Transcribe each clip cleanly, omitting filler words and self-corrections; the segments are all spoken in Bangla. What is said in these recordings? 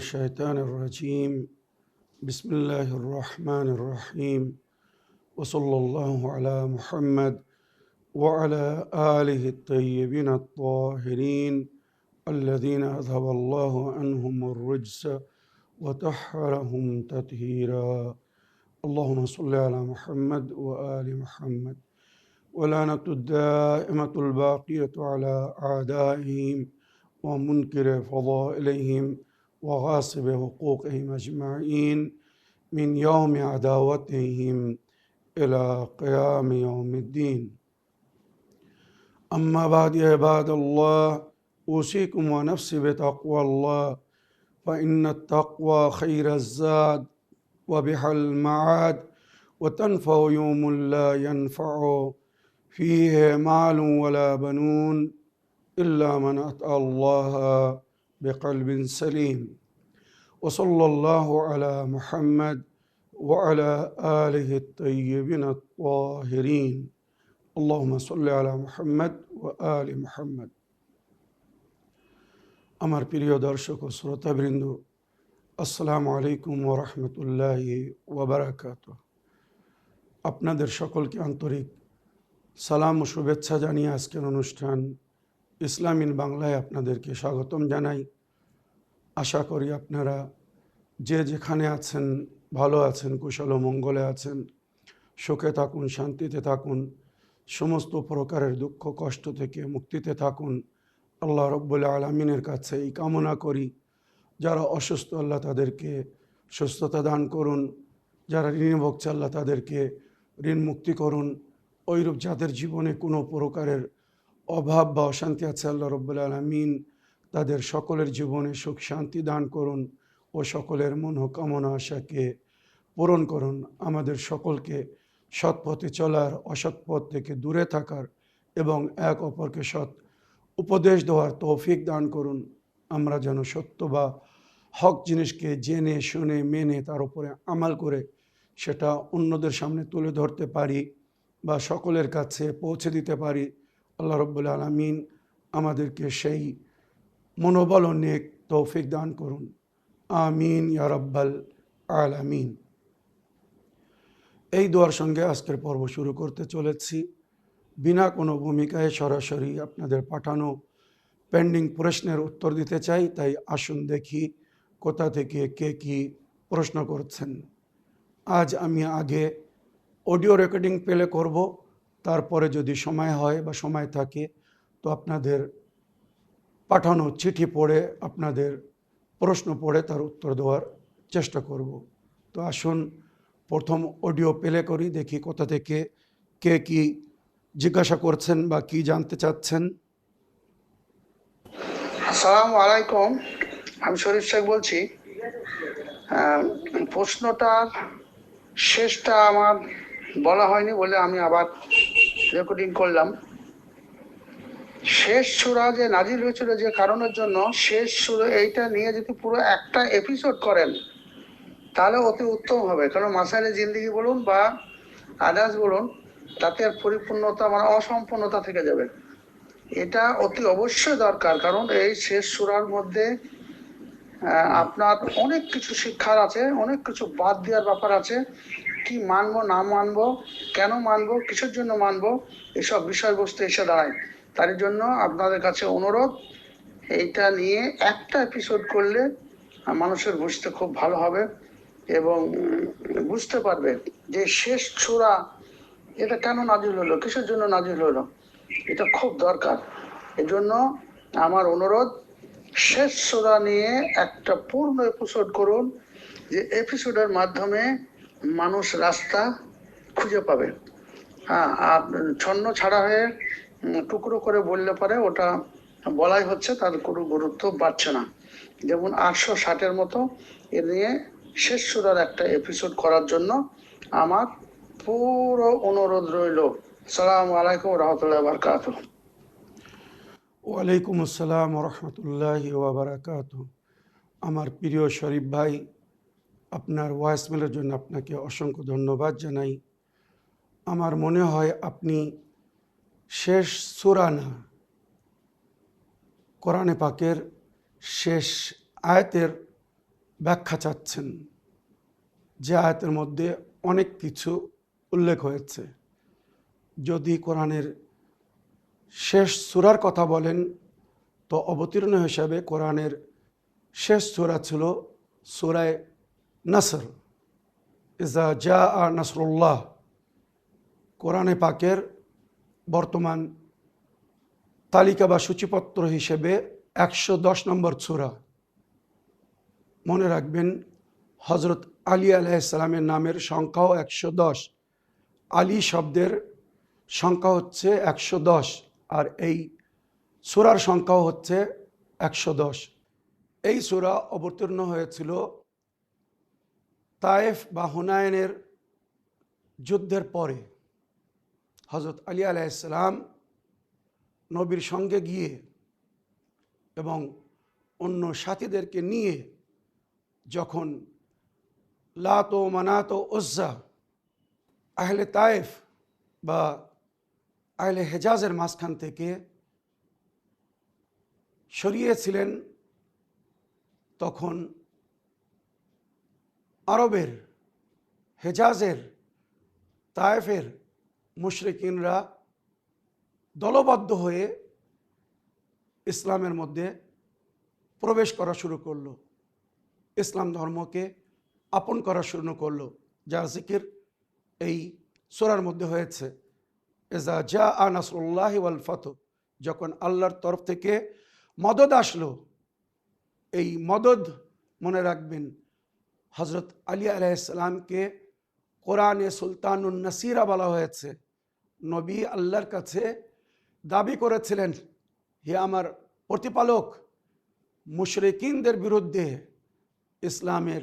الشيطان الرجيم بسم الله الرحمن الرحيم وصلى الله على محمد وعلى آله الطيبين الطاهرين الذين أذهب الله عنهم الرجس وطهرهم تطهيرا اللهم صل على محمد وآل محمد ولعنة الدائمة الباقية على أعدائهم ومنكر فضائلهم وغاصب حقوقهم أجمعين من يوم عداوتهم إلى قيام يوم الدين. أما بعد يا عباد الله أوصيكم ونفسي بتقوى الله فإن التقوى خير الزاد وبها المعاد وتنفع يوم لا ينفع فيه مال ولا بنون إلا من أتى الله بقلب سليم وصلى الله على محمد وعلى آله الطيبين الطاهرين اللهم صل على محمد وآل محمد। আমার প্রিয় দর্শক ও শ্রোতাবৃন্দ, আসসালামু আলাইকুম ওয়া রাহমাতুল্লাহি ওয়া বারাকাতুহু। আপনাদের সকলকে আন্তরিক সালাম ও শুভেচ্ছা জানিয়ে আজকের অনুষ্ঠান ইসলাম ইন বাংলায় আপনাদেরকে স্বাগতম জানাই। আশা করি আপনারা যে যেখানে আছেন ভালো আছেন, কুশল ও মঙ্গলে আছেন, সুখে থাকুন, শান্তিতে থাকুন, সমস্ত প্রকারের দুঃখ কষ্ট থেকে মুক্তিতে থাকুন। আল্লাহ রব্বুল আলামিনের কাছে এই কামনা করি, যারা অসুস্থ আল্লাহ তাদেরকে সুস্থতা দান করুন, যারা ঋণে ভুগছে আল্লাহ তাদেরকে ঋণ মুক্তি করুন। ওইরূপ যাদের জীবনে কোনো প্রকারের অভাব বা অশান্তি আছে আল্লাহ রব্বুল আলামিন তাদের সকলের জীবনে সুখ শান্তি দান করুন ও সকলের মনোকামনা আশাকে পূরণ করুন। আমাদের সকলকে সৎ পথে চলার, অসৎ পথ থেকে দূরে থাকার এবং এক অপরকে সৎ উপদেশ দেওয়ার তৌফিক দান করুন। আমরা যেন সত্য বা হক জিনিসকে জেনে শুনে মেনে তার উপরে আমাল করে সেটা অন্যদের সামনে তুলে ধরতে পারি বা সকলের কাছে পৌঁছে দিতে পারি। আল্লাহ রব্বুল আলামিন আমাদেরকে সেই মনোবল ও নেক তৌফিক দান করুন। আমিন ইয়া রাব্বাল আলামিন। এই দোয়ার সঙ্গে আজকের পর্ব শুরু করতে চলেছি। বিনা কোনো ভূমিকায় সরাসরি আপনাদের পাঠানো পেন্ডিং প্রশ্নের উত্তর দিতে চাই। তাই আসুন দেখি কোথা থেকে কে কি প্রশ্ন করছেন। আজ আমি আগে অডিও রেকর্ডিং প্লে করব, তারপরে যদি সময় হয় বা সময় থাকে তো আপনাদের পাঠানো চিঠি পড়ে আপনাদের প্রশ্ন পড়ে তার উত্তর দেওয়ার চেষ্টা করব। তো আসুন প্রথম অডিও প্লে করি, দেখি কোথা থেকে কে কি জিজ্ঞাসা করছেন বা কি জানতে চাচ্ছেন। আসসালামু আলাইকুম, আমি শরীফ শেখ বলছি। প্রশ্নটার শেষটা আমার বলা হয়নি বলে আমি আবার রেকর্ডিং করলাম। শেষ সূরা যে নাজিল হয়েছিল যে কারণের জন্য, শেষ সূরা এইটা নিয়ে যদি পুরো একটা এপিসোড করেন তাহলে অতি উত্তম হবে। কারণ মাসাইলে জিন্দেগি বলুন বা আদার্স বলুন, তাতে আর পরিপূর্ণতা মানে অসম্পূর্ণতা থেকে যাবে। এটা অতি অবশ্যই দরকার, কারণ এই শেষ সূরার মধ্যে আপনার অনেক কিছু শিক্ষার আছে, অনেক কিছু বাদ দেওয়ার ব্যাপার আছে। কি মানবো না মানবো, কেন মানবো, কিসের জন্য মানবো, এসব বিষয়বস্তু এসে দাঁড়ায়। তার জন্য আপনাদের কাছে অনুরোধ, এইটা নিয়ে একটা এপিসোড করলে মানুষের বুঝতে খুব ভালো হবে এবং বুঝতে পারবে যে শেষ সূরা এটা কেন নাজিল হলো, কিসের জন্য নাজিল হলো। এটা খুব দরকার। এজন্য আমার অনুরোধ, শেষ সূরা নিয়ে একটা পূর্ণ এপিসোড করুন, যে এপিসোডের মাধ্যমে মানুষ রাস্তা খুঁজে পাবে। হ্যাঁ, আর ছন্ন ছাড়া হয়ে টুকরো করে বললে পারে ওটা বলাই হচ্ছে, তার কোনো গুরুত্ব বাড়ছে না। যেমন 860-এর মতো এ নিয়ে শেষ সূরার একটা এপিসোড করার জন্য আমার পুরো অনুরোধ রইল। আসসালামু আলাইকুম রহমতুল্লাহ বারকাতুহু। ওয়ালাইকুম আসসালাম রহমতুল্লাহি ওয়া বারাকাতুহু। আমার প্রিয় শরীফ ভাই, আপনার ভয়েসমেলের জন্য আপনাকে অসংখ্য ধন্যবাদ জানাই। আমার মনে হয় আপনি শেষ সূরা না, কোরআনে পাকের শেষ আয়াতের ব্যাখ্যা চাচ্ছেন, যে আয়াতের মধ্যে অনেক কিছু উল্লেখ হয়েছে। যদি কোরআনের শেষ সূরার কথা বলেন, তো অবতীর্ণ হিসাবে কোরআনের শেষ সূরা ছিল সূরায়ে নাসর, ইজা জাআ নাসরুল্লাহ। কোরআনে পাকের বর্তমান তালিকা বা সূচিপত্র হিসেবে 110 নম্বর সূরা। মনে রাখবেন, হজরত আলী আলাইহিসসালামের নামের সংখ্যাও 110। আলী শব্দের সংখ্যা হচ্ছে 110, আর এই সূরার সংখ্যাও হচ্ছে 110। এই সূরা অবতীর্ণ হয়েছিল তায়েফ বা হুনায়নের যুদ্ধের পরে। হজরত আলী আলাইহিসসালাম নবীর সঙ্গে গিয়ে এবং অন্য সাথীদেরকে নিয়ে যখন লাত ও মানাত ও উজ্জা আহলে তায়েফ বা আহলে হেজাজের মাঝখান থেকে সরিয়েছিলেন, তখন আরবের, হেজাজের, তায়েফের মুশরিকিনরা দলবদ্ধ হয়ে ইসলামের মধ্যে প্রবেশ করা শুরু করলো, ইসলাম ধর্মকে আপন করা শুরু করলো, যার জিকির এই সূরার মধ্যে হয়েছে। ইজা জাআ নাসরুল্লাহি ওয়াল ফাতহ, যখন আল্লাহর তরফ থেকে মদদ আসলো। এই মদদ মনে রাখবেন, হজরত আলী আলাইহিসসালামকে কোরআনে সুলতানুন নাসিরা বলা হয়েছে। নবী আল্লাহর কাছে দাবি করেছিলেন, হে আমার প্রতিপালক, মুশরিকিনদের বিরুদ্ধে, ইসলামের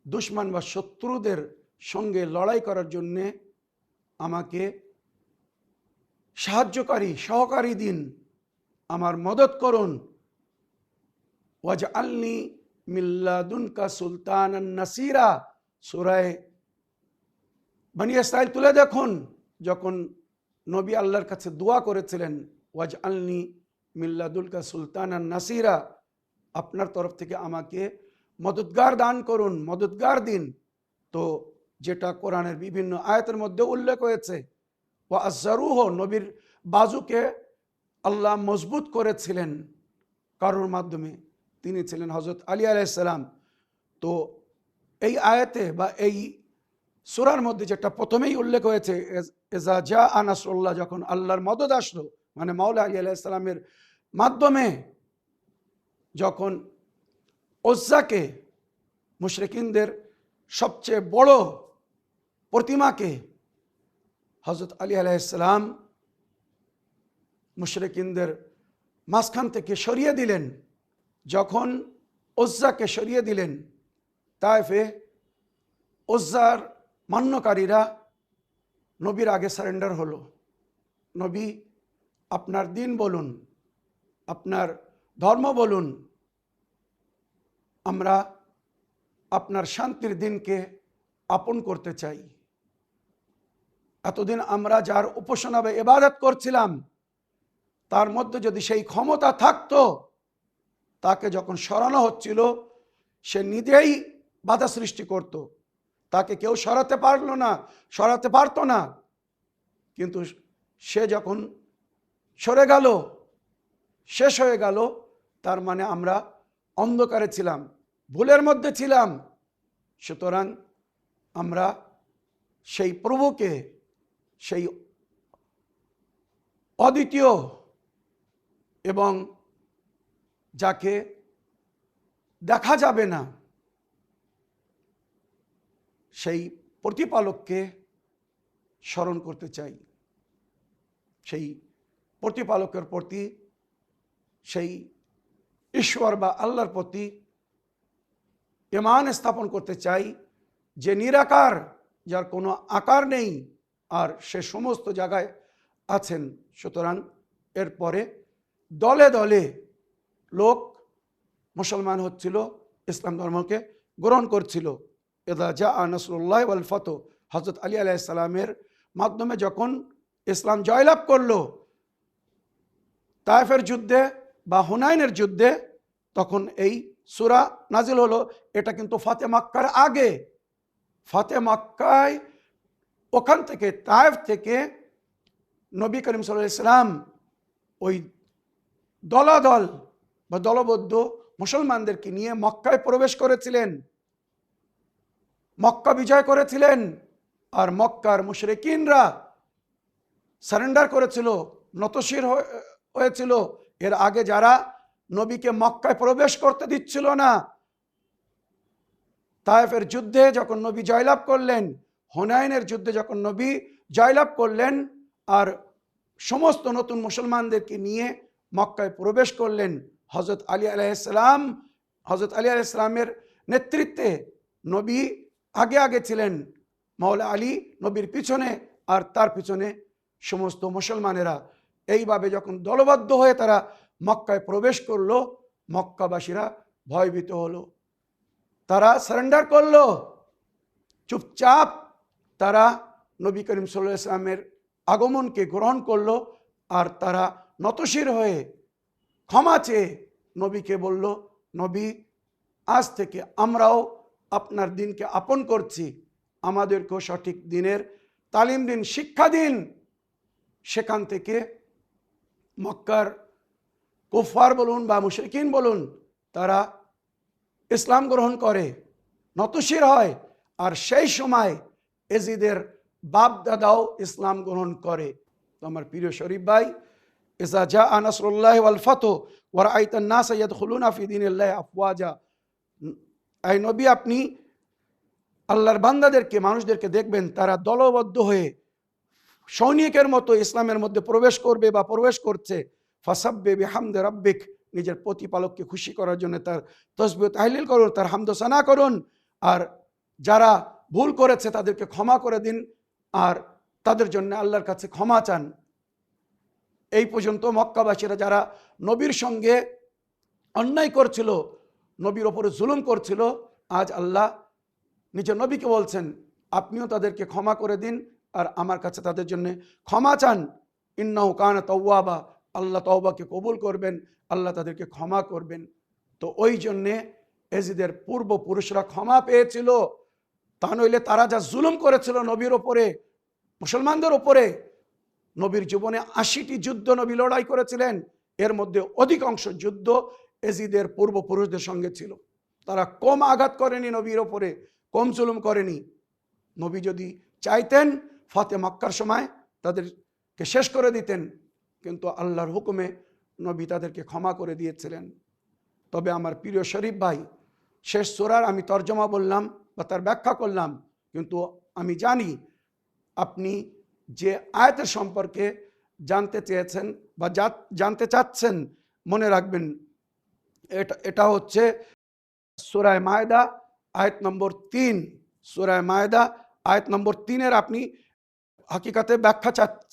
দুশমন বা শত্রুদের সঙ্গে লড়াই করার জন্যে আমাকে সাহায্যকারী, সহকারী দিন, আমার মদত করুন। ওয়াজআলনি মিন লাদুনকা সুলতানান নাসিরা, সূরা বনী ইসরাইল তুলে দেখুন, যখন নবী আল্লাহর কাছে দোয়া করেছিলেন, ওয়াজআলনি মিন লাদুনকা সুলতানান নাসিরা, আপনার তরফ থেকে আমাকে মদতগার দান করুন, মদতগার দিন। তো যেটা কোরআনের বিভিন্ন আয়াতের মধ্যে উল্লেখ হয়েছে, ওয়া আযজারুহু, নবীর বাজুকে আল্লাহ মজবুত করেছিলেন কারোর মাধ্যমে, তিনি ছিলেন হজরত আলী আলাইহিসসালাম। তো এই আয়াতে বা এই সূরার মধ্যে যেটা প্রথমেই উল্লেখ হয়েছে, ইজা জাআ নাসরুল্লাহ, যখন আল্লাহর মদদ আসলো, মানে মাওলা আলী আলাইহিসসালামের মাধ্যমে যখন উজ্জাকে, মুশরিকিনদের সবচেয়ে বড় প্রতিমাকে, হজরত আলী আলাইহিসসালাম মুশরিকিনদের মাঝখান থেকে সরিয়ে দিলেন। যখন উজ্জাকে সরিয়ে দিলেন, তায়েফে উজ্জার মান্যকারীরা নবীর আগে সারেন্ডার হলো। নবী, আপনার দিন বলুন, আপনার ধর্ম বলুন, আমরা আপনার শান্তির দিনকে আপন করতে চাই। এতদিন আমরা যার উপাসনা বা ইবাদত করছিলাম, তার মধ্যে যদি সেই ক্ষমতা থাকতো, তাকে যখন সরানো হচ্ছিল, সে নিজেই বাধা সৃষ্টি করত, তাকে কেউ সরাতে পারতো না। কিন্তু সে যখন সরে গেল, শেষ হয়ে গেল, তার মানে আমরা অন্ধকারে ছিলাম, ভুলের মধ্যে ছিলাম। সুতরাং আমরা সেই প্রভুকে, সেই অদ্বিতীয় এবং যাকে দেখা যাবে না, সেই প্রতিপালককে স্মরণ করতে চাই। সেই প্রতিপালকের প্রতি, সেই ঈশ্বর বা আল্লাহর প্রতি ঈমান স্থাপন করতে চাই, যে নিরাকার, যার কোনো আকার নেই, আর সে সমস্ত জায়গায় আছেন। সুতরাং এরপরে দলে দলে লোক মুসলমান হচ্ছিল, ইসলাম ধর্মকে গ্রহণ করছিল। ইযা জাআ নাসরুল্লাহি ওয়াল ফাতহ, হযরত আলী আলাইহিস সালামের মাধ্যমে যখন ইসলাম জয়লাভ করলো তায়েফের যুদ্ধে বা হুনাইনের যুদ্ধে, তখন এই সূরা নাজিল হলো, এটা কিন্তু ফাতে মক্কার আগে। ফাতে মক্কায় ওখান থেকে তায়েফ থেকে নবী করিম সাল্লাল্লাহু আলাইহি ওয়াসাল্লাম ওই দলাদল বা দলবদ্ধ মুসলমানদেরকে নিয়ে মক্কায় প্রবেশ করেছিলেন, মক্কা বিজয় করেছিলেন। আর মক্কার মুশরিকিনরা সারেন্ডার করেছিল, নতশির হয়েছিল। এর আগে যারা নবীকে মক্কায় প্রবেশ করতে দিচ্ছিল না, তায়েফের যুদ্ধে যখন নবী জয়লাভ করলেন, হুনাইনের যুদ্ধে যখন নবী জয়লাভ করলেন আর সমস্ত নতুন মুসলমানদেরকে নিয়ে মক্কায় প্রবেশ করলেন, হযরত আলী আলাইহিস সালামের নেতৃত্বে নবী আগে আগে ছিলেন, মাওলা আলী নবীর পিছনে, আর তার পিছনে সমস্ত মুসলমানেরা। এইভাবে যখন দলবদ্ধ হয়ে তারা মক্কায় প্রবেশ করলো, মক্কাবাসীরা ভয়ভীত হলো, তারা সারেন্ডার করলো। চুপচাপ তারা নবী করিম সাল্লাল্লাহু আলাইহি ওয়াসাল্লামের আগমনকে গ্রহণ করলো। আর তারা নতশির হয়ে ক্ষমা চেয়ে নবীকে বলল, নবী, আজ থেকে আমরাও আপনার দিনকে আপন করছি, আমাদেরকেও সঠিক দিনের তালিম দিন, শিক্ষা দিন। সেখান থেকে মক্কার কুফার বলুন বা মুশরিকিন বলুন, তারা ইসলাম গ্রহণ করে, নতশির হয়। আর সেই সময় এজিদের বাপ দাদাও ইসলাম গ্রহণ করে। তো আমার প্রিয় শরীফ ভাই, ইজা জাআ নাসরুল্লাহি ওয়াল ফাতহু ওয়া রাআইতান নাসা ইয়াদখুলুনা ফি দীনিল্লাহি আফওয়াজা। এই নবী, আপনি আল্লাহর বান্দাদেরকে, মানুষদেরকে দেখবেন তারা দলবদ্ধ হয়ে সৈনিকের মতো ইসলামের মধ্যে প্রবেশ করবে বা প্রবেশ করছে। ফাসাব্বিহ বিহামদি রাব্বিক, নিজের প্রতিপালককে খুশি করার জন্য তার তাসবিহ তাহলিল করুন, তার হামদ সানা করুন। আর যারা ভুল করেছে তাদেরকে ক্ষমা করে দিন, আর তাদের জন্য আল্লাহর কাছে ক্ষমা চান। এই পর্যন্ত মক্কাবাসীরা যারা নবীর সঙ্গে অন্যায় করছিল, নবীর ওপরে জুলুম করছিল, আজ আল্লাহ নিজের নবীকে বলছেন, আপনিও তাদেরকে ক্ষমা করে দিন আর আমার কাছে তাদের জন্য ক্ষমা চান। ইন্নাহু কানা তাওয়াবা, আল্লাহ তওবাকে কবুল করবেন, আল্লাহ তাদেরকে ক্ষমা করবেন। তো ওই জন্যে এজিদের পূর্বপুরুষরা ক্ষমা পেয়েছিল। তা নইলে তারা যা জুলুম করেছিল নবীর ওপরে, মুসলমানদের ওপরে, নবীর জীবনে 80টি যুদ্ধ নবী লড়াই করেছিলেন, এর মধ্যে অধিকাংশ যুদ্ধ এজিদের পূর্বপুরুষদের সঙ্গে ছিল। তারা কম আঘাত করেনি নবীর ওপরে, কম জুলুম করেনি। নবী যদি চাইতেন ফাতে মক্কার সময় তাদেরকে শেষ করে দিতেন, কিন্তু আল্লাহর হুকুমে নবী তাদেরকে ক্ষমা করে দিয়েছিলেন। তবে আমার প্রিয় শরীফ ভাই, শেষ সূরার আমি তর্জমা বললাম বা তার ব্যাখ্যা করলাম, কিন্তু আমি জানি আপনি যে আয়াতের সম্পর্কে জানতে চেয়েছেন বা জানতে চাচ্ছেন, মনে রাখবেন এটা হচ্ছে সূরা মায়েদা আয়াত নম্বর 3। সূরা মায়েদা আয়াত নম্বর 3-এর আপনি হাকিকাতে ব্যাখ্যা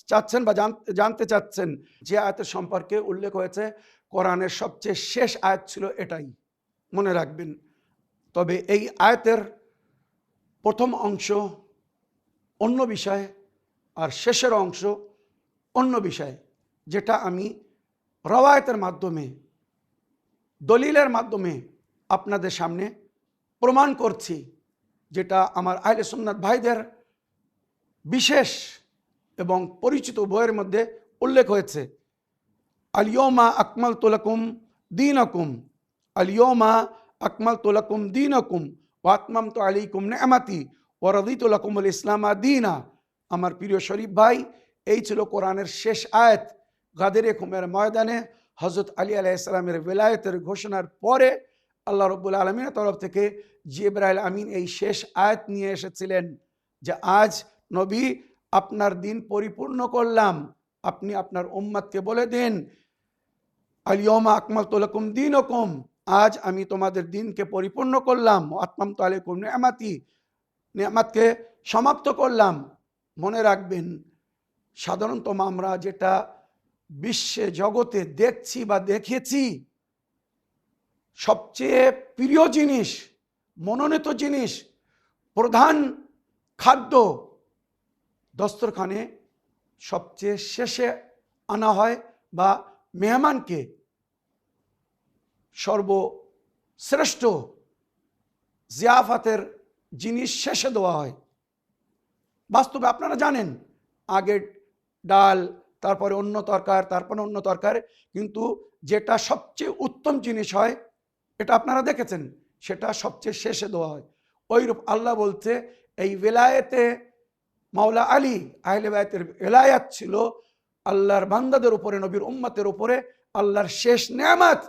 চাচ্ছেন বা জানতে চাচ্ছেন। যে আয়াতের সম্পর্কে উল্লেখ হয়েছে, কোরআনের সবচেয়ে শেষ আয়াত ছিল এটাই, মনে রাখবেন। তবে এই আয়াতের প্রথম অংশ অন্য বিষয় আর শেষের অংশ অন্য বিষয়, যেটা আমি রওয়ায়াতের মাধ্যমে, দলিলের মাধ্যমে আপনাদের সামনে প্রমাণ করছি, যেটা আমার আহলে সুন্নাত ভাইদের বিশেষ এবং পরিচিত বইয়ের মধ্যে উল্লেখ হয়েছে। আল ইয়াউমা আকমালতু লাকুম দীনাকুম, আল ইয়াউমা আকমালতু লাকুম দীনাকুম ওয়া আতমামতু আলাইকুম নি'মাতি ওয়া রাদিতু লাকুমুল ইসলামা দীনা। আমার প্রিয় শরীফ ভাই, এই ছিল কোরআনের শেষ আয়াত। গাদের খুমের ময়দানে হযরত আলী আলাইহিস সালামের বেলায়েতের ঘোষণার পরে আল্লাহ রাব্বুল আলামিনের তরফ থেকে জিবরাইল আমিন এই শেষ আয়াত নিয়ে এসেছিলেন যে, আজ নবী আপনার দিন পরিপূর্ণ করলাম, আপনি আপনার উম্মতকে বলে দিন, আল ইয়াউমা আকমালতু লাকুম দীনাকুম, আজ আমি তোমাদের দিনকে পরিপূর্ণ করলাম, আতমামতু আলাইকুম নি'মাতি, নিয়ামতকে সমাপ্ত করলাম। মনে রাখবেন, সাধারণত আমরা যেটা বিশ্বে জগতে দেখছি বা দেখেছি, সবচেয়ে প্রিয় জিনিস, মনোনীত জিনিস, প্রধান খাদ্য দস্তরখানে সবচেয়ে শেষে আনা হয়, বা মেহমানকে শ্রেষ্ঠ জিয়াফাতের জিনিস শেষে দেওয়া হয়। বাস্তবে আপনারা জানেন, আগে ডাল, তারপরে অন্য তরকার, তারপরে অন্য তরকার, কিন্তু যেটা সবচেয়ে উত্তম জিনিস হয়, এটা আপনারা দেখেছেন, সেটা সবচেয়ে শেষে দেওয়া হয়। ওইরূপ আল্লাহ বলছে, এই বেলায়েতে মাওলা আলী আহলে বায়তের বেলায়াত ছিল আল্লাহর বান্দাদের উপরে, নবীর উম্মতের উপরে আল্লাহর শেষ নেয়ামত,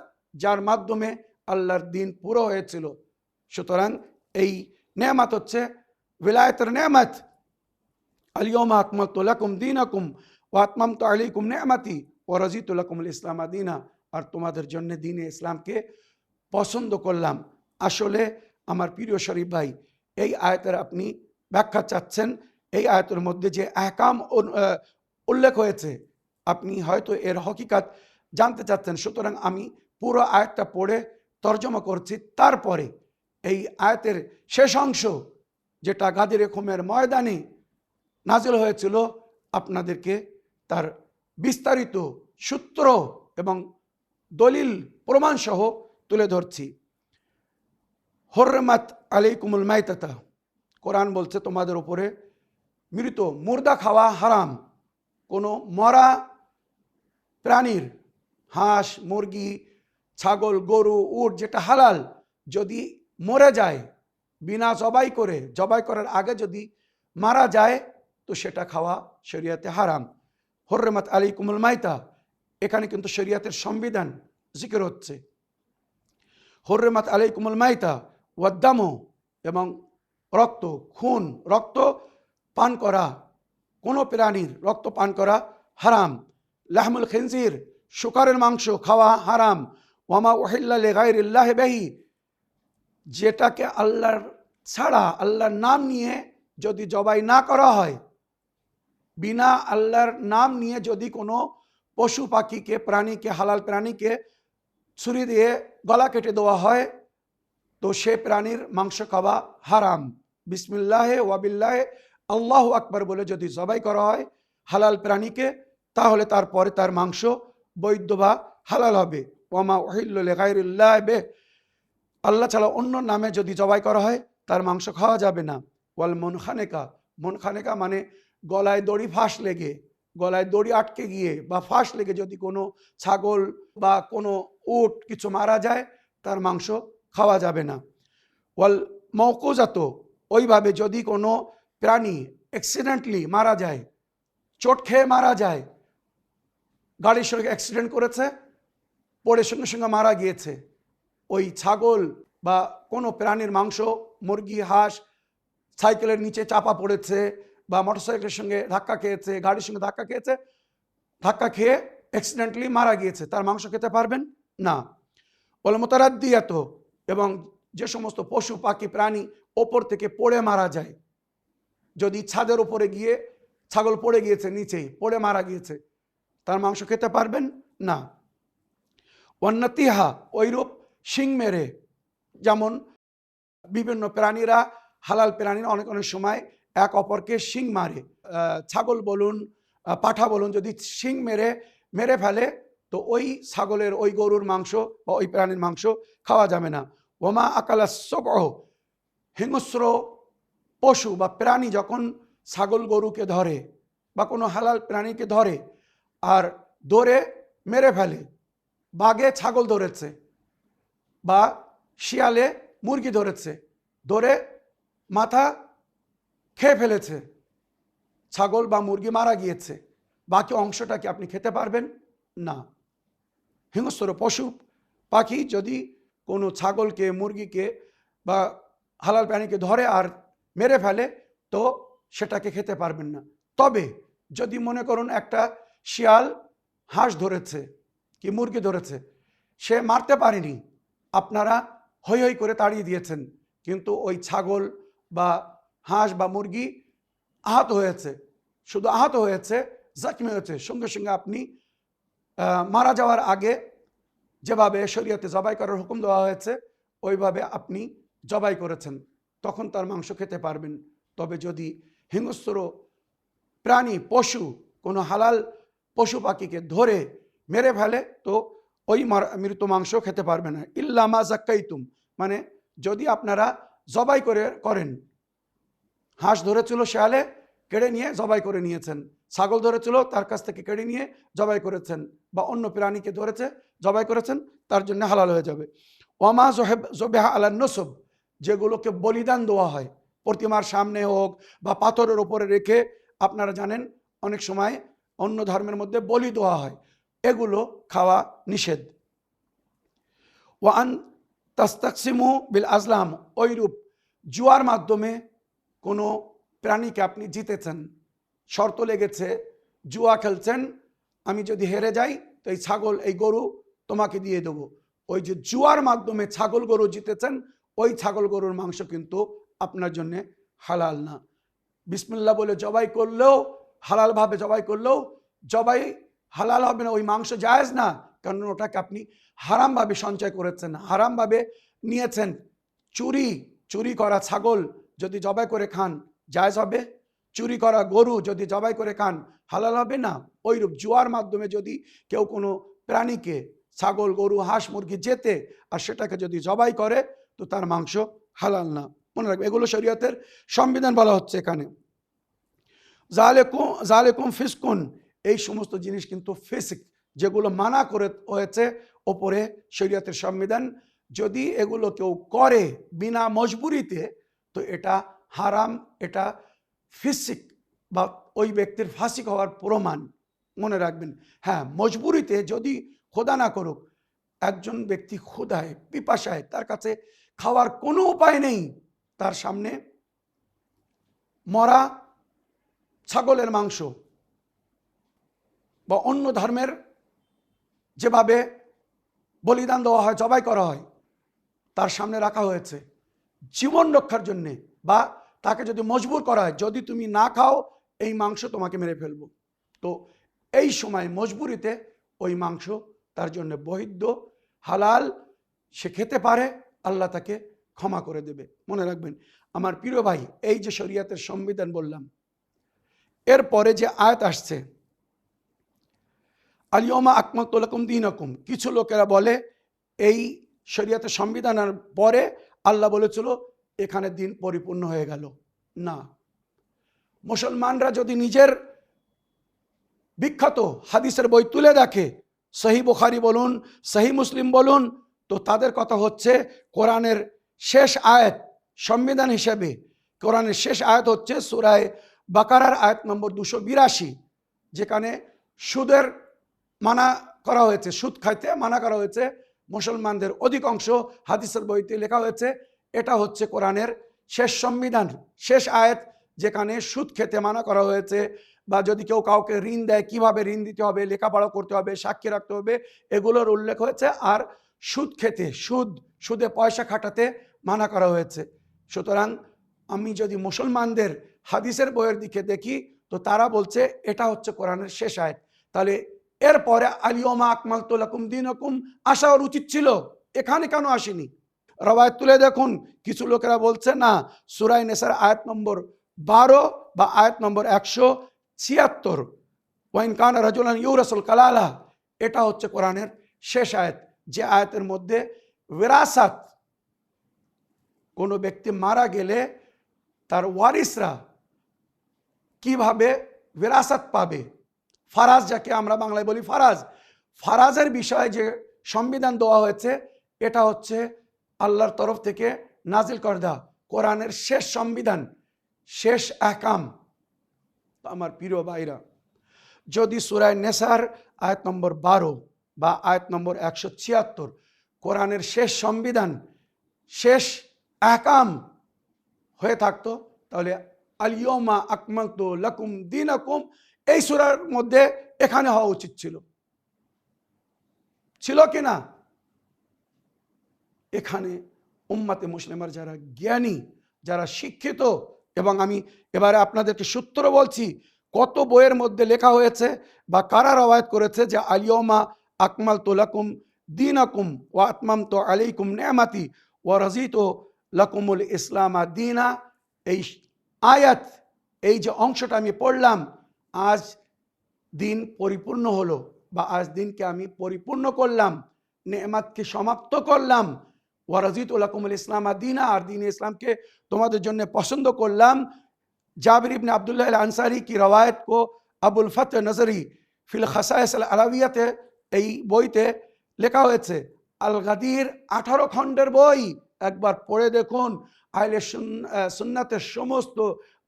যার মাধ্যমে আল্লাহর দিন পুরো হয়েছিল। সুতরাং এই নেয়ামত হচ্ছে বেলায়েতের নেয়ামত। আলিয়মা আকমালতু লাকুম দীনাকুম ওয়া আতমামতু আলাইকুম নি'মাতি ওয়া রাযিতু লাকুমুল ইসলাম দীনা। আর তোমাদের জন্য দ্বীনে ইসলামকে পছন্দ করলাম। আসলে আমার প্রিয় শরীফ ভাই, এই আয়াতের আপনি ব্যাখ্যা চাচ্ছেন, এই আয়াতের মধ্যে যে আহকাম উল্লেখ হয়েছে, আপনি হয়তো এর হকিকত জানতে চাচ্ছেন। সুতরাং আমি পুরো আয়াতটা পড়ে তর্জমা করছি, তারপরে এই আয়াতের শেষ অংশ, যেটা গাদির খুমের ময়দানে নাজিল হয়েছিল, আপনাদেরকে তার বিস্তারিত সূত্র এবং দলিল প্রমাণ সহ তুলে ধরছি। হুরমাত আলাইকুমুল মাইতাতা, কোরআন বলছে তোমাদের উপরে মৃত মুর্দা খাওয়া হারাম। কোনো মরা প্রাণীর, হাঁস, মুরগি, ছাগল, গরু, উট, যেটা হালাল, যদি মরে যায় বিনা জবাই করে, জবাই করার আগে যদি মারা যায়, তো সেটা খাওয়া শরিয়াতে হারাম। হুরমাত আলাইকুমুল মাইতা, এখানে কিন্তু শরিয়াতের সংবিধান জিকির হচ্ছে। হুরমাত আলাইকুমুল মাইতা ওয়াদ্দাম, এবং রক্ত, খুন, রক্ত পান করা, কোনো প্রাণীর রক্ত পান করা হারাম। লাহমুল খিনজির, শুকরের মাংস খাওয়া হারাম। ওয়ামা উহিল্লা লিগাইরিল্লাহি বিহি, যেটাকে আল্লাহর ছাড়া, আল্লাহর নাম নিয়ে যদি জবাই না করা হয়, বিনা আল্লাহর নাম নিয়ে যদি কোনো পশু পাখিকে, প্রাণীকে, হালাল প্রাণীকে ছুরি দিয়ে গলা কেটে দেওয়া হয়, তো সে প্রাণীর মাংস খাওয়া হারাম। বিসমিল্লাহে ওয়াবিল্লাহে আল্লাহু আকবার বলে যদি জবাই করা হয় হালাল প্রাণীকে, তাহলে তারপরে তার মাংস বৈধ বা হালাল হবে। ওয়ামা উহিল্লা লিগাইরিল্লাহি বিহি, আল্লাহ ছাড়া অন্য নামে যদি জবাই করা হয়, তার মাংস খাওয়া যাবে না। ওয়াল মুনখানেকা, মুনখানেকা মানে গলায় দড়ি ফাঁস লেগে, গলায় দড়ি আটকে গিয়ে বা ফাঁস লেগে যদি কোনো ছাগল বা কোনো উট কিছু মারা যায়, তার মাংস খাওয়া যাবে না। ওয়াল মওকুজাত, ওইভাবে যদি কোনো প্রাণী অ্যাক্সিডেন্টলি মারা যায়, চোট খেয়ে মারা যায়, গাড়ির সঙ্গে অ্যাক্সিডেন্ট করেছে, পড়ে সঙ্গে সঙ্গে মারা গিয়েছে, ওই ছাগল বা কোনো প্রাণীর মাংস, মুরগি, হাঁস সাইকেলের নিচে চাপা পড়েছে বা মোটরসাইকেলের সঙ্গে ধাক্কা খেয়েছে, গাড়ির সঙ্গে ধাক্কা খেয়েছে, ধাক্কা খেয়ে অ্যাক্সিডেন্টলি মারা গিয়েছে, তার মাংস খেতে পারবেন না। বলে মোতারাদ্দিয়াত, এবং যে সমস্ত পশু পাখি প্রাণী ওপর থেকে পড়ে মারা যায়, যদি ছাদের উপরে গিয়ে ছাগল পড়ে গিয়েছে, নিচেই পড়ে মারা গিয়েছে, তার মাংস খেতে পারবেন না। ওয়ান্নাতিহা, ওইরূপ শিং মেরে, যেমন বিভিন্ন প্রাণীরা, হালাল প্রাণীরা অনেক অনেক সময় এক অপরকে শিং মারে, ছাগল বলুন, পাঠা বলুন, যদি শিং মেরে ফেলে, তো ওই ছাগলের, ওই গরুর মাংস বা ওই প্রাণীর মাংস খাওয়া যাবে না। ওমা আকালা সবহ, হিংস্র পশু বা প্রাণী যখন ছাগল গরুকে ধরে বা কোনো হালাল প্রাণীকে ধরে আর ধরে মেরে ফেলে, বাঘে ছাগল ধরেছে বা শিয়ালে মুরগি ধরেছে, ধরে মাথা খেয়ে ফেলেছে, ছাগল বা মুরগি মারা গিয়েছে, বাকি অংশটা কি আপনি খেতে পারবেন না। হিংস্র পশু পাখি যদি কোনো ছাগলকে, মুরগিকে বা হালাল প্রাণীকে ধরে আর মেরে ফেলে, তো সেটাকে খেতে পারবেন না। তবে যদি মনে করুন একটা শিয়াল হাঁস ধরেছে কি মুরগি ধরেছে, সে মারতে পারেনি, আপনারা হৈ হৈ করে তাড়িয়ে দিয়েছেন, কিন্তু ওই ছাগল বা হাঁস বা মুরগি আহত হয়েছে, শুধু আহত হয়েছে, জখমি হয়েছে, সঙ্গে সঙ্গে আপনি মারা যাওয়ার আগে যেভাবে শরীয়তে জবাই করার হুকুম দেওয়া হয়েছে, ওইভাবে আপনি জবাই করেছেন, তখন তার মাংস খেতে পারবেন। তবে যদি হিংস্র প্রাণী, পশু, কোনো হালাল পশু পাখিকে ধরে মেরে ফেলে, তো ওই মৃত মাংস খেতে পারবে না। ইল্লা মা যাক্কাইতুম, মানে যদি আপনারা জবাই করেন, হাঁস ধরেছিল শেয়ালে, কেড়ে নিয়ে জবাই করে নিয়েছেন, ছাগল ধরেছিল তার কাছ থেকে কেড়ে নিয়ে জবাই করেছেন, বা অন্য প্রাণীকে ধরেছে জবাই করেছেন, তার জন্য হালাল হয়ে যাবে। ওয়ামা জবেহা আলা নসব, যেগুলোকে বলিদান দেওয়া হয়, প্রতিমার সামনে হোক বা পাথরের ওপরে রেখে, আপনারা জানেন অনেক সময় অন্য ধর্মের মধ্যে বলি দেওয়া হয়, এগুলো খাওয়া নিষেধ। ওয়ান তাস্তাকসিমু বিল আজলাম, ওইরূপ জুয়ার মাধ্যমে কোনো প্রাণীকে আপনি জিতেছেন, শর্ত লেগেছে, জুয়া খেলছেন, আমি যদি হেরে যাই তো এই ছাগল এই গরু তোমাকে দিয়ে দেবো, ওই যে জুয়ার মাধ্যমে ছাগল গরু জিতেছেন, ওই ছাগল গরুর মাংস কিন্তু আপনার জন্য হালাল না। বিসমিল্লাহ বলে জবাই করলেও, হালালভাবে জবাই করলেও জবাই হালাল হবে না, ওই মাংস জায়েজ না, কারণ ওটাকে আপনি হারামভাবে সঞ্চয় করেছেন, হারামভাবে নিয়েছেন। চুরি করা ছাগল যদি জবাই করে খান জায়েজ হবে? চুরি করা গরু যদি জবাই করে খান হালাল হবে না? ওইরূপ জুয়ার মাধ্যমে যদি কেউ কোনো প্রাণীকে, ছাগল গরু হাঁস মুরগি জেতে আর সেটাকে যদি জবাই করে তো তার মাংস হালাল না। মনে রাখবে, এগুলো শরীয়তের সংবিধান বলা হচ্ছে এখানে। জালেকুম ফিসকুন, এই সমস্ত জিনিস কিন্তু ফিসক, যেগুলো মানা করে হয়েছে ওপরে শরীয়তের সংবিধান, যদি এগুলো কেউ করে বিনা মজবুরিতে তো এটা হারাম, এটা ফিসিক বা ওই ব্যক্তির ফাসিক হওয়ার প্রমাণ। মনে রাখবেন, হ্যাঁ মজবুরিতে, যদি খোদা না করুক একজন ব্যক্তি ক্ষুধায় পিপাসায়, তার কাছে খাওয়ার কোনো উপায় নেই, তার সামনে মরা ছাগলের মাংস বা অন্য ধর্মের যেভাবে বলিদান দেওয়া হয়, জবাই করা হয়, তার সামনে রাখা হয়েছে জীবন রক্ষার জন্যে, বা তাকে যদি মজবুর করা হয় যদি তুমি না খাও এই মাংস তোমাকে মেরে ফেলবো, তো এই সময় মজবুরিতে ওই মাংস তার জন্য বৈধ, হালাল, সে খেতে পারে, আল্লাহ তাকে ক্ষমা করে দেবে। মনে রাখবেন আমার প্রিয় ভাই, এই যে শরীয়তের সংবিধান বললাম, এরপরে যে আয়াত আসছে আলিয়মা আকমালতু লাকুম দীনাকুম, কিছু লোকেরা বলে এই শরীয়তের সংবিধানের পরে আল্লাহ বলেছিল এখানে দিন পরিপূর্ণ হয়ে গেল। না, মুসলমানরা যদি নিজের বিখ্যাত হাদিসের বই তুলে দেখে, সহি বুখারী বলুন, সহি মুসলিম বলুন, তো তাদের কথা হচ্ছে কোরআনের শেষ আয়াত সংবিধান হিসেবে, কোরআনের শেষ আয়াত হচ্ছে সূরা বাকারার আয়াত নম্বর 282, যেখানে সুদের মানা করা হয়েছে, সুদ খাইতে মানা করা হয়েছে মুসলমানদের, অধিকাংশ হাদিসের বইতে লেখা হয়েছে এটা হচ্ছে কোরআনের শেষ সংবিধান, শেষ আয়াত, যেখানে সুদ খেতে মানা করা হয়েছে, বা যদি কেউ কাউকে ঋণ দেয় কিভাবে ঋণ দিতে হবে, লেখাপড়া করতে হবে, সাক্ষী রাখতে হবে, এগুলোর উল্লেখ হয়েছে। আর সুদ খেতে, সুদে পয়সা খাটাতে মানা করা হয়েছে। সুতরাং আমি যদি মুসলমানদের হাদিসের বইয়ের দিকে দেখি তো তারা বলছে এটা হচ্ছে কোরআনের শেষ আয়াত, তাহলে এরপরে আলিয়মা আকমালতু লাকুম দীনাকুম আসা ওর উচিত ছিল, এখানে কেন আসেনি? রওয়ায়াত তুলে দেখুন, কিছু লোকেরা বলছে না, সূরা নিসার আয়াত নম্বর 12 বা আয়াত নম্বর 176, ওয়াইন কানা রাজুলান ইউরাসুল কালালা, এটা হচ্ছে কোরআনের শেষ আয়াত, যে আয়াতের মধ্যে বিরাসাত, কোনো ব্যক্তি মারা গেলে তার ওয়ারিসরা কিভাবে বিরাসাত পাবে, ফারাজ, যাকে আমরা বাংলায় বলি ফারাজের বিষয়ে যে সংবিধান দেওয়া হয়েছে, এটা হচ্ছে আল্লাহর তরফ থেকে নাজিল করদা কোরআনের শেষ সংবিধান, শেষ আহকাম। আমার প্রিয় ভাইরা, যদি সূরা নিসার আয়াত নম্বর 12 বা আয়াত নম্বর 176 কোরআনের শেষ সংবিধান, শেষ আহকাম হয়ে থাকতো, তাহলে আলিয়মা আকমালতু লাকুম দীনাকুম এই সূরার মধ্যে এখানে হওয়া উচিত ছিল কি না? এখানে উম্মাতে মুসলিমার যারা জ্ঞানী, যারা শিক্ষিত, এবং আমি এবারে আপনাদেরকে সূত্র বলছি, কত বইয়ের মধ্যে লেখা হয়েছে বা কারা রওয়ায়াত করেছে যে আলিয়মা আকমালতু লাকুম দীনাকুম ওয়া আতমামতু আলাইকুম নি'মাতি ওয়া রাযীতু লাকুমুল ইসলামা দীনা, এই আয়াত, এই যে অংশটা আমি পড়লাম, আজ দিন পরিপূর্ণ হলো, বা আজ দিনকে আমি পরিপূর্ণ করলাম, নেয়ামতকে সমাপ্ত করলাম, ওয়ারাজিতু লাকুমুল ইসলাম দীনা, আর দ্বীন ইসলামকে তোমাদের জন্য পছন্দ করলাম। जाबिर इब्न अब्दुल्लाह अल अंसारी की रवायत को अबुल फतह नजरी फिल खसाइस अल अलावियाते এই বইতে লেখা হয়েছে। আল গাদির 18 খণ্ডের বই, একবার পড়ে দেখুন। আহলে সুন্নাতের সমস্ত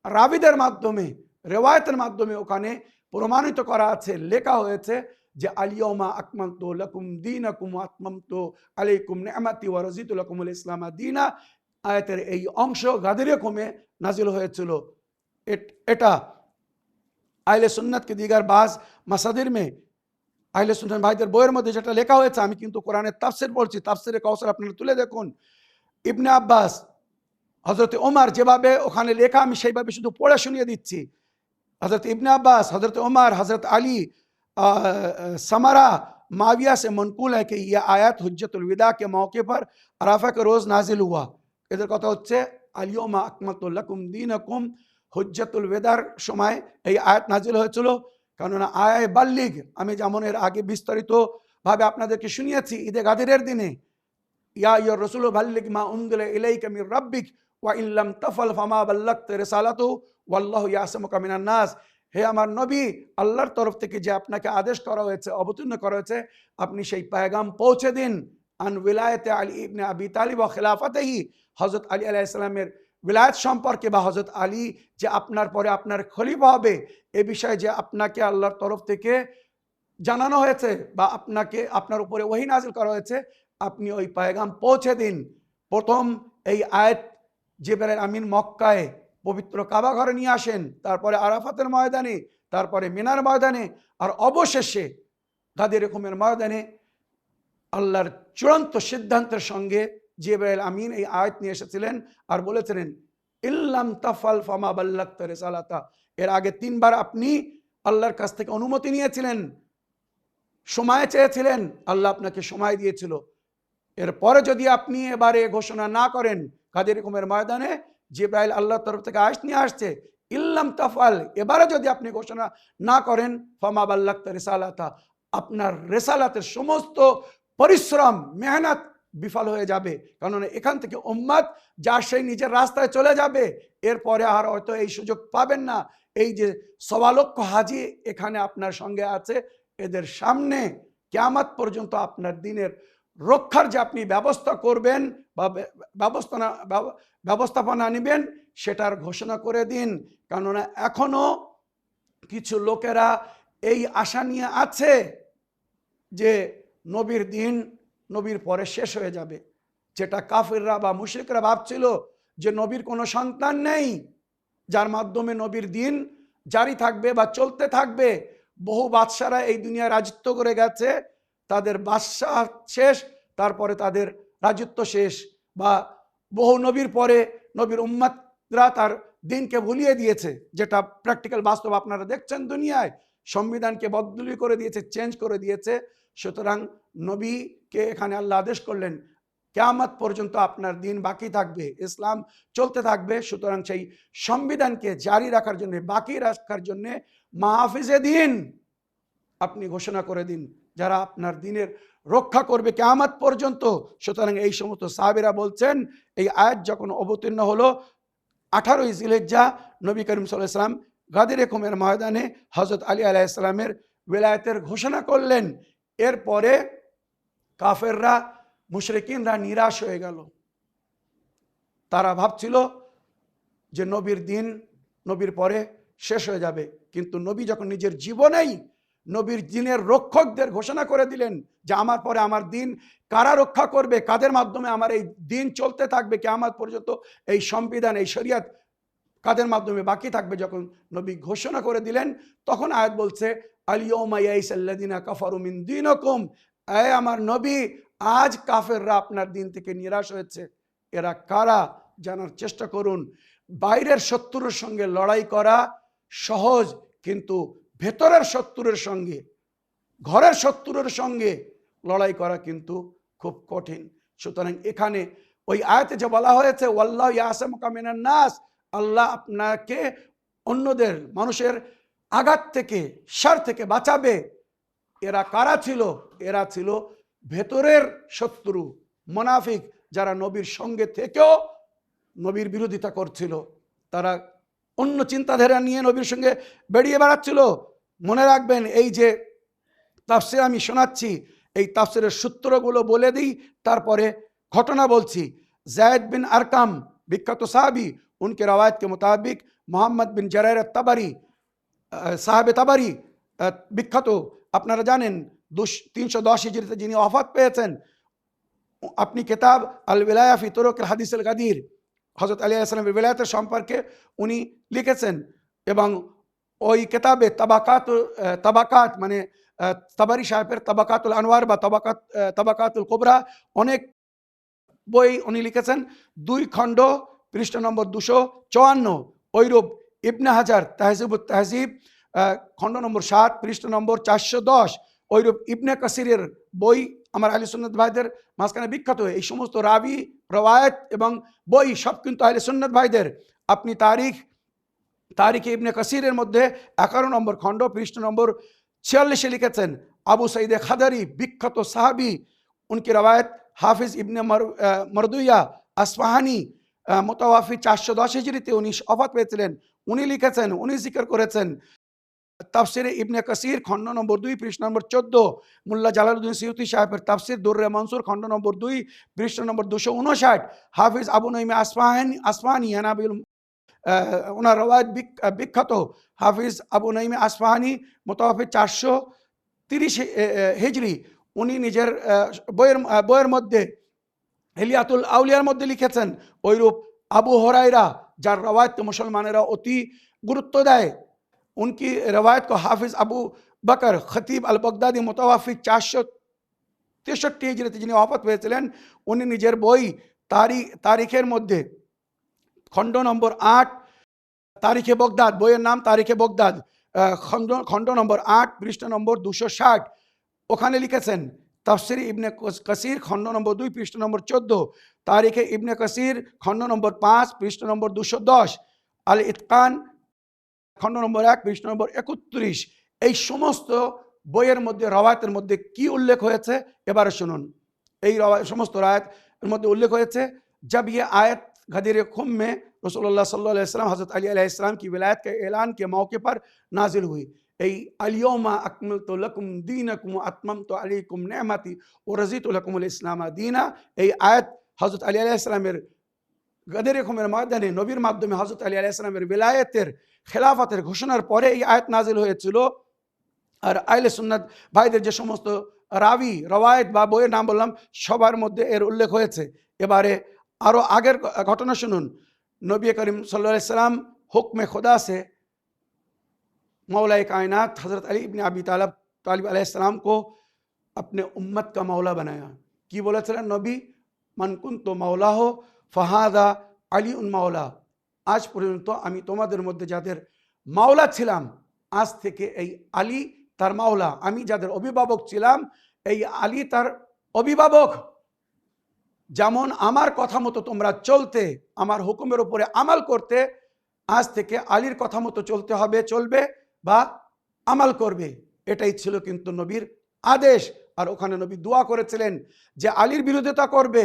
রাবিদের মাধ্যমে, রেওয়ায়তের মাধ্যমে ওখানে প্রমাণিত করা আছে, লেখা হয়েছে যে আলিয়মা আকমালতু লাকুম দীনাকুম ওয়া আতমামতু আলাইকুম নি'মাতি ওয়া রাজিতু লাকুমুল ইসলাম দীনা। আয়াতের এই অংশ গাদিরে কমে নাজিল হয়েছিল। এটা আহলে সুন্নাত के दीगर बाज मसादिर में আহলে সুন্নাত ভাইদের বইয়ের মধ্যে যেটা লেখা হয়েছে, আমি কিন্তু কোরআনের তাফসির পড়ছি, তাফসিরে কাউসার আপনারা তুলে দেখুন। ইবনে আব্বাস, হযরত ওমর যেভাবে ওখানে লেখা, আমি সেইভাবে শুধু পড়ে শুনিয়ে দিচ্ছি। हज़रत इब्न अब्बास, हज़रत उमर, हज़रत अली, समरा, माविया से मनकूल है कि यह आयत हुज्जतुल विदा के मौके पर अराफा के रोज़ नाजिल हुआ। এদের কথা হচ্ছে আলিয়মা আকমালতু লাকুম দীনাকুম, হুজ্জাতুল বিদার সময় এই আয়াত নাজিল হয়েছিল। কেননা আয়ায়ে বাল্লিগ আমি যেমন এর আগে বিস্তারিতভাবে আপনাদেরকে শুনিয়েছি, ঈদে গাদিরের দিনে ইয়া ইয়া রাসূল বাল্লিগ মা উনজিলা ইলাইকা মির রাব্বিক ওয়া ইন লাম তাফআল ফামা বাল্লাগতা রিসালাতু ওয়াল্লাহু ইয়াসিমুকা মিনান নাস। হে আমার নবী, আল্লাহর তরফ থেকে যে আপনাকে আদেশ করা হয়েছে, অবতীর্ণ করা হয়েছে, আপনি সেই পেগাম পৌঁছে দিন। আন উলায়াতে আলী ইবনে আবি তালিব ওয়া খিলাফাতিহি, হযরত আলী আলাইহিস সালামের বিলায়াত সম্পর্কে বা হযরত আলী যে আপনার পরে আপনার খলিফা হবে এ বিষয়ে যে আপনাকে আল্লাহর তরফ থেকে জানানো হয়েছে বা আপনাকে আপনার উপরে ওহী নাজিল করা হয়েছে, আপনি ওই পেগাম পৌঁছে দিন। প্রথম এই আয়াত জিবরাইল আমিন মক্কায় পবিত্র কাবা ঘরে নিয়ে আসেন, তারপরে আরাফাতের ময়দানে, তারপরে মিনার ময়দানে, আর অবশেষে গাদির খুমের ময়দানে আল্লাহর চূড়ান্ত সিদ্ধান্তের সঙ্গে জিবরাইল আমিন এই আয়াত নিয়ে এসেছিলেন আর বলেছিলেন ইল্লাম তাফাল ফামা বাল্লাগতা রিসালাতা। এর আগে 3 বার আপনি আল্লাহর কাছ থেকে অনুমতি নিয়েছিলেন, সময় চেয়েছিলেন, আল্লাহ আপনাকে সময় দিয়েছিল। এরপরে যদি আপনি এবারে ঘোষণা না করেন, গাদির খুমের ময়দানে জিবরাইল আল্লাহর তরফ থেকে আয়াত নিয়ে আসছে, ইল্লাম তাফাল, এবারে যদি আপনি ঘোষণা না করেন, ফামা বাল্লাগতা রিসালাতা, আপনার রিসালাতের সমস্ত পরিশ্রম মেহনত বিফল হয়ে যাবে। কারণ এখান থেকে উম্মত যার সেই নিজের রাস্তায় চলে যাবে, এরপরে আর হয়তো এই সুযোগ পাবেন না। এই যে 1.25 লক্ষ হাজি এখানে আপনার সঙ্গে আছে, এদের সামনে কিয়ামত পর্যন্ত আপনার দিনের রক্ষার যে আপনি ব্যবস্থা করবেন বা ব্যবস্থাপনা নেবেন, সেটার ঘোষণা করে দিন। কেননা এখনো কিছু লোকেরা এই আশা নিয়ে আছে যে নবীর দিন নবীর পরে শেষ হয়ে যাবে, যেটা কাফিররা বা মুশরিকরা ভাবছিল যে নবীর কোনো সন্তান নেই যার মাধ্যমে নবীর দিন জারি থাকবে বা চলতে থাকবে। বহু বাদশারা এই দুনিয়ায় রাজত্ব করে গেছে, তাদের বাদশাহ শেষ, তারপরে তাদের রাজত্ব শেষ, বা বহু নবীর পরে নবীর উম্মতরা তার দিনকে ভুলিয়ে দিয়েছে, যেটা প্র্যাকটিক্যাল বাস্তব আপনারা দেখছেন দুনিয়ায়। সংবিধানকে বদলি করে দিয়েছে, চেঞ্জ করে দিয়েছে। সুতরাং নবীকে এখানে আল্লাহ আদেশ করলেন কিয়ামত পর্যন্ত আপনার দিন বাকি থাকবে, ইসলাম চলতে থাকবে। সুতরাং সেই সংবিধানকে জারি রাখার জন্য, বাকি রাখার জন্য মাহফিজে দিন আপনি ঘোষণা করে দিন, যারা আপনার দিনের রক্ষা করবে কিয়ামত পর্যন্ত। সুতরাং এই সমস্ত সাহাবীরা বলছেন, এই আয়াত যখন অবতীর্ণ হলো 18 জিলহিজ্জা, নবী করিম সাল্লাল্লাহু আলাইহি ওয়াসাল্লাম গাদির খুমের ময়দানে হযরত আলী আলাইহিস সালামের বিলায়াতের ঘোষণা করলেন। এরপরে কাফেররা, মুশরিকিনরা নিরাশ হয়ে গেল। তারা ভাবছিল যে নবীর দিন নবীর পরে শেষ হয়ে যাবে, কিন্তু নবী যখন নিজের জীবনেই নবীর দিনের রক্ষকদের ঘোষণা করে দিলেন যে আমার পরে আমার দিন কারা রক্ষা করবে, কাদের মাধ্যমে আমার এই দিন চলতে থাকবে কিয়ামত পর্যন্ত, এই সংবিধান, এই শরিয়ত কাদের মাধ্যমে বাকি থাকবে, যখন নবী ঘোষণা করে দিলেন, তখন আয়াত বলছে আলিয়ৌমা ইয়াইসাল্লাযিনা কাফারু মিন দীনিকুম, এ আমার নবী, আজ কাফেররা আপনার দিন থেকে নিরাশ হয়েছে। এরা কারা জানার চেষ্টা করুন। বাইরের শত্রুর সঙ্গে লড়াই করা সহজ, কিন্তু ভেতরের শত্রুর সঙ্গে, ঘরের শত্রুর সঙ্গে লড়াই করা কিন্তু খুব কঠিন। সুতরাং এখানে ওই আয়াতে যে বলা হয়েছে ওয়াল্লাহু ইয়াসিমুকা মিনান নাস, আল্লাহ আপনাকে অন্যদের, মানুষের আঘাত থেকে, শার থেকে বাঁচাবে। এরা কারা ছিল? এরা ছিল ভেতরের শত্রু, মুনাফিক, যারা নবীর সঙ্গে থেকেও নবীর বিরোধিতা করছিল, তারা অন্য চিন্তাধারা নিয়ে নবীর সঙ্গে বেরিয়ে বেড়াচ্ছিল। মনে রাখবেন, এই যে তাফসির আমি শোনাচ্ছি, এই তাফসিরের সূত্রগুলো বলে দিই, তারপরে ঘটনা বলছি। জায়দ বিন আরকাম বিখ্যাত সাহাবি, उनके रवायत के मुताबिक মোহাম্মদ বিন জারাইর তাবারি, সাহাবে তাবারি বিখ্যাত, আপনারা জানেন 310 হিজরিতে যিনি ওয়াফাত পেয়েছেন। আপনি কিতাব আল ওয়ালায়া ফি তুরুক আল হাদিস আল গাদির, হযরত আলী আলাইহিস সালামের ওয়ালায়াতের সম্পর্কে উনি লিখেছেন, এবং ওই কিতাবে তাবাকাত মানে তাবারি সাহেবের তাবাকাতুল আনওয়ার বা তাবাকাতুল কুবরা, অনেক বই উনি লিখেছেন। 2 খণ্ড, পৃষ্ঠ নম্বর 254। ওইরূপ ইবনে হাজার তাহজিবুত তাহজিব, খণ্ড নম্বর 7, পৃষ্ঠ নম্বর 410। ওইরূপ ইবনে কাসিরের বই, আমার আহলে সুন্নাত ভাইদের মাঝখানে বিখ্যাত। এই সমস্ত রাবি, রওয়ায়াত এবং বই সব কিন্তু আহলে সুন্নাত ভাইদের। আপনি তারিখে ইবনে কাসিরের মধ্যে 11 নম্বর খণ্ড, পৃষ্ঠ নম্বর 46 লিখেছেন, আবু সাইদ খাদারি বিখ্যাত সাহাবি, উনকি রওয়ায়াত হাফিজ ইবনে মরদুইয়া আসফাহানি মুতাওয়াফি 410 হিজরিতে উনি ওফাত পেয়েছিলেন। উনি লিখেছেন, উনি জিকির করেছেন তাফসিরে ইবনে কাসির খণ্ড নম্বর 2, পৃষ্ঠ নম্বর 14, মুল্লা জালালউদ্দিন সিয়ুতি সাহেবের তাফসির দুররে মনসুর খণ্ড নম্বর 2, পৃষ্ঠ নম্বর 259, হাফিজ আবু নঈম আসফাহানি হানাবিল, ওনার রওয়ায়াত বিখ্যাত, হাফিজ আবু নঈম আসফাহানি মুতাওয়াফি 430 হিজরি, উনি নিজের বইয়ের মধ্যে হিলিয়াতুল আউলিয়ার মধ্যে লিখেছেন। ওইরূপ আবু হুরায়রা, যার রওয়ায়াত মুসলমানেরা অতি গুরুত্ব দেয়, उनकी रवायत को हाफिज আবু বকর খতিব আল বগদাদি মুতাওয়াফি 463 হিজরিতে যিনি ওয়াফাত হয়েছিলেন, উনি নিজের বই তারিখের মধ্যে খণ্ড নম্বর 8, তারিখে বগদাদ, বইয়ের নাম তারিখে বগদাদ, খণ্ড নম্বর 8, পৃষ্ঠ নম্বর 260, ওখানে লিখেছেন তাফসির ইবনে কাসির খণ্ড নম্বর 2, পৃষ্ঠ নম্বর 14, তারিখে ইবনে কাসির খণ্ড নম্বর 5, পৃষ্ঠ নম্বর 210, আল ইতকান খণ্ড নম্বর 1, পৃষ্ঠ নম্বর 31। এই সমস্ত বইয়ের মধ্যে রওয়ায়াতের মধ্যে কি উল্লেখ হয়েছে এবারে শুনুন। এই সমস্ত রায়াতের মধ্যে উল্লেখ হয়েছে, जब ये आयत गदीर खुम में रसूलुल्लाह सल्लल्लाहु अलैहि वसल्लम हज़रत अली अलैहिस्सलाम की विलायत के ऐलान के मौके पर नाजिल हुई। এই আলিয়মা আকমালতু লাকুম দীনাকুম ওয়া আতমামতু আলাইকুম নি'মাতি ওয়া রাযিতু লাকুমুল ইসলাম দীনা। এই আয়াত হযরত আলী আলাইহিস সালামের গদীর খুমের ময়দানে নবীর মাধ্যমে হযরত আলী আলাইহিস সালামের বিলায়েতের খেলাফতের ঘোষণার পরে এই আয়াত নাজিল হয়েছিল। আর আহলে সুন্নাত ভাইদের যে সমস্ত রাবি, রওয়ায়াত বা বইয়ের নাম বললাম, সবার মধ্যে এর উল্লেখ হয়েছে। এবারে আরও আগের ঘটনা শুনুন। নবী করিম সাল্লাল্লাহু আলাইহি সাল্লাম হুকমে खुदा से मौला कायनात हज़रत अली इब्न अबी तालिब अलैहिस्सलाम को अपने उम्मत का मौला बनाया। কি বলেছিলেন নবী? মান কুনতু মৌলা হো ফাহাদা আলী উন মৌলা। আজ পর্যন্ত আমি তোমাদের মধ্যে যাদের মাওলা ছিলাম, আজ থেকে এই আলী তার মাওলা। আমি যাদের অভিভাবক ছিলাম, এই আলী তার অভিভাবক। যেমন আমার কথা মতো তোমরা চলতে, আমার হুকুমের উপরে আমাল করতে, আজ থেকে আলীর কথা মতো চলতে হবে, চলবে বা আমাল করবে। এটাই ছিল কিন্তু নবীর আদেশ। আর ওখানে নবী দোয়া করেছিলেন যে আলীর বিরোধিতা করবে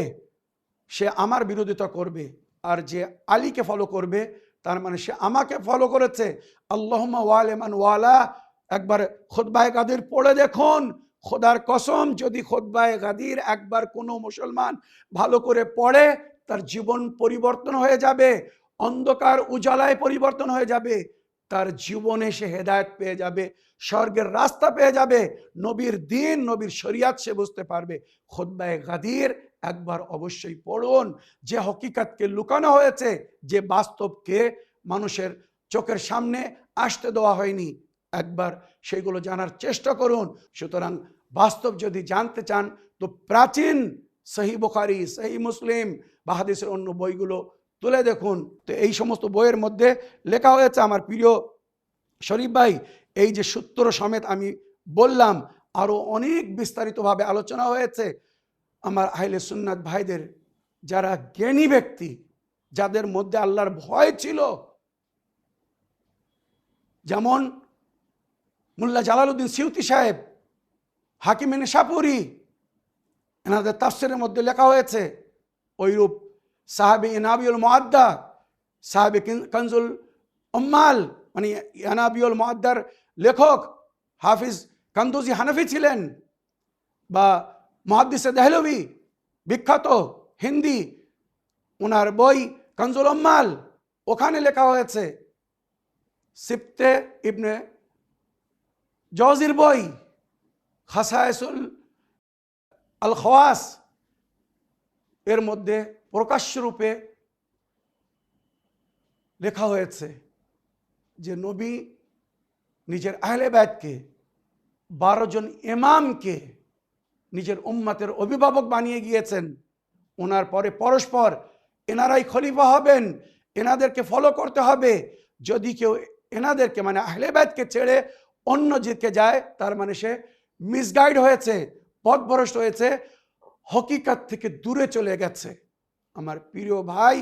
সে আমার বিরোধিতা করবে, আর যে আলীকে ফলো করবে তার মানে সে আমাকে ফলো করেছে। আল্লাহুম্মা ওয়ালে মান ওয়ালা। একবার খুতবায়ে গাদির পড়ে দেখুন, খোদার কসম, যদি খুতবায়ে গাদির একবার কোনো মুসলমান ভালো করে পড়ে, তার জীবন পরিবর্তন হয়ে যাবে, অন্ধকার উজালায় পরিবর্তন হয়ে যাবে, তার জীবনে সে হেদায়েত পেয়ে যাবে, স্বর্গের রাস্তা পেয়ে যাবে, নবীর দিন, নবীর শরিয়াত সে বুঝতে পারবে। খুতবায়ে গাদির একবার অবশ্যই পড়ুন। যে হকিকতকে লুকানো হয়েছে, যে বাস্তবকে মানুষের চোখের সামনে আসতে দেওয়া হয়নি, একবার সেইগুলো জানার চেষ্টা করুন। সুতরাং বাস্তব যদি জানতে চান তো প্রাচীন সহি বুখারী, সহি মুসলিম বা হাদিসের অন্য বইগুলো তুলে দেখুন। তো এই সমস্ত বইয়ের মধ্যে লেখা হয়েছে, আমার প্রিয় শরীফ ভাই, এই যে সূত্র সমেত আমি বললাম, আরও অনেক বিস্তারিতভাবে আলোচনা হয়েছে। আমার আহলে সুন্নাত ভাইদের যারা জ্ঞানী ব্যক্তি, যাদের মধ্যে আল্লাহর ভয় ছিল, যেমন মুল্লা জালালউদ্দিন সিয়ুতি সাহেব, হাকিম নিশাপুরি, এনাদের তাফসিরের মধ্যে লেখা হয়েছে ওইরূপ সাহাবে ইনাবিউল মুআদ্দা, সাহাবে কানজুল উম্মাল, মানে ইয়ানাবিউল মুআদ্দার লেখক হাফিজ কান্দুজি হানাফি ছিলেন, বা মুহাদ্দিসে দেহলভি বিখ্যাত হিন্দি, ওনার বই কানজুল উম্মাল, ওখানে লেখা হয়েছে সিফতে ইবনে জওজির বই খাসায়েসুল আল খাওয়াস, এর মধ্যে প্রকাশ্য রূপে লেখা হয়েছে যে নবী নিজের আহলে বাইতকে 12 জন ইমামকে নিজের উম্মতের অভিভাবক বানিয়ে গিয়েছেন। ওনার পরে পরস্পর এনারাই খলিফা হবেন, এনাদেরকে ফলো করতে হবে। যদি কেউ এনাদেরকে মানে আহলে বাইতকে ছেড়ে অন্য দিকে যায়, তার মানে সে মিসগাইড হয়েছে, পথভ্রষ্ট হয়েছে, হকিকত থেকে দূরে চলে গেছে। আমার প্রিয় ভাই,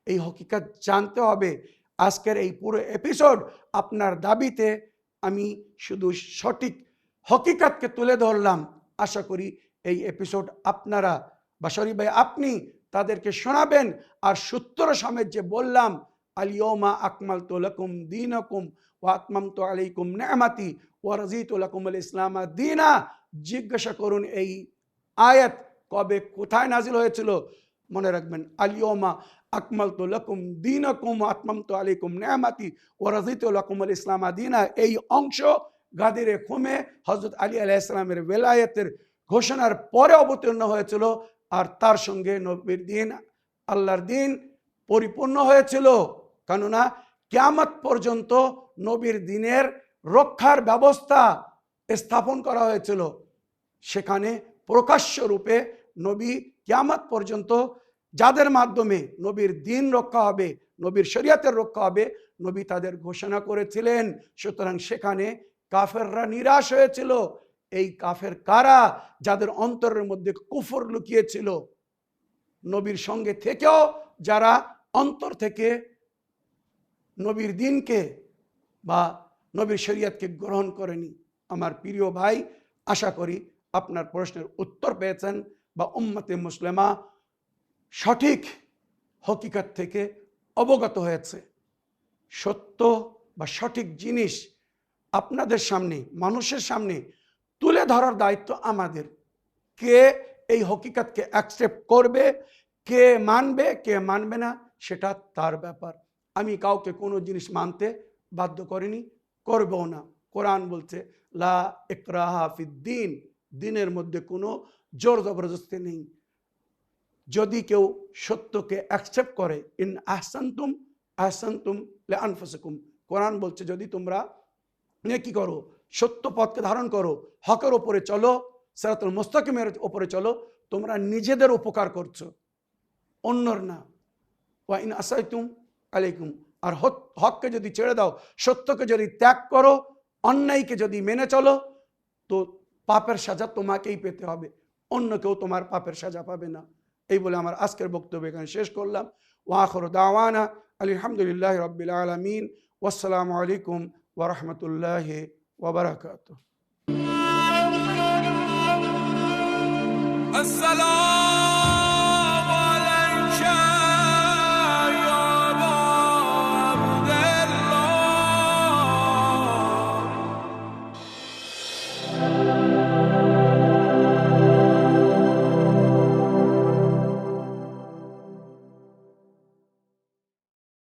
এই হকিকত জানতে হবে। আজকের এই পুরো এপিসোড আপনার দাবিতে আমি শুধু সঠিক হকিকতকে তুলে ধরলাম। আশা করি এই এপিসোড আপনারা বা শরীফ ভাই আপনি তাদেরকে শোনাবেন। আর সূত্র সমেত যে বললাম, আল-ইয়াওমা আকমালতু লাকুম দীনাকুম ওয়া আতমামতু আলাইকুম নি'মাতি ওয়া রাযীতু লাকুমুল ইসলাম দীনা, জিজ্ঞাসা করুন এই আয়াত কবে কোথায় নাজিল হয়েছিল। মনে রাখবেন, আল-ইয়াওমা আকমালতু লাকুম দীনাকুম ওয়া আতমামতু আলাইকুম নি'মাতি ওয়া রাযীতু লাকুমুল ইসলাম দীনা, এই অংশ গাদিরে খুমে হযরত আলী আলাইহিস সালামের বেলায়েতের ঘোষণার পরে অবতীর্ণ হয়েছিল। আর তার সঙ্গে নবীর দিন, আল্লাহর দিন পরিপূর্ণ হয়েছিল। কেননা কিয়ামত পর্যন্ত নবীর দিনের রক্ষার ব্যবস্থা স্থাপন করা হয়েছিল। সেখানে প্রকাশ্য রূপে নবী কিয়ামত পর্যন্ত যাদের মাধ্যমে নবীর দিন রক্ষা হবে, নবীর শরীয়তের রক্ষা হবে, নবী তাদের ঘোষণা করেছিলেন। সুতরাং সেখানে কাফেররা নিরাশ হয়েছিল। এই কাফের কারা? যাদের অন্তরের মধ্যে কুফর লুকিয়েছিল। নবীর সঙ্গে থেকেও যারা অন্তর থেকে নবীর দিনকে বা নবীর শরীয়তকে গ্রহণ করেনি। আমার প্রিয় ভাই, আশা করি আপনার প্রশ্নের উত্তর পেয়েছেন বা উম্মতে মুসলিমা সঠিক হকিকত থেকে অবগত হয়েছে। সত্য বা সঠিক জিনিস আপনাদের সামনে, মানুষের সামনে তুলে ধরার দায়িত্ব আমাদের। কে এই হকিকতকে অ্যাকসেপ্ট করবে, কে মানবে, কে মানবে না, সেটা তার ব্যাপার। আমি কাউকে কোনো জিনিস মানতে বাধ্য করিনি, করবও না। কোরআন বলছে লা ইকরাহা ফিদ্দিন, দিনের মধ্যে কোনো জোর জবরদস্তি নেই। যদি কেউ সত্যকে অ্যাকসেপ্ট করে, ইন আহসানতুম আহসানতুম লিআনফুসিকুম, কোরআন বলছে যদি তোমরা নেকি করো, সত্য পথকে ধারণ করো, হকের ওপরে চলো, সিরাতুল মুস্তাকিমের ওপরে চলো, তোমরা নিজেদের উপকার করছো, অন্যর না। ওয়া ইন আসাইতুম আলাইকুম, আর হককে যদি ছেড়ে দাও, সত্যকে যদি ত্যাগ করো, অন্যায়কে যদি মেনে চলো, তো পাপের সাজা তোমাকেই পেতে হবে, অন্য কেউ তোমার পাপের সাজা পাবে না। এই বলে আমার আজকের বক্তব্য এখানে শেষ করলাম। ওয়া আখিরু দাওয়ানা আলহামদুলিল্লাহি রাব্বিল আলামিন, ওয়াসসালামু আলাইকুম ওয়া রাহমাতুল্লাহি ওয়া বারাকাতুহু। السلام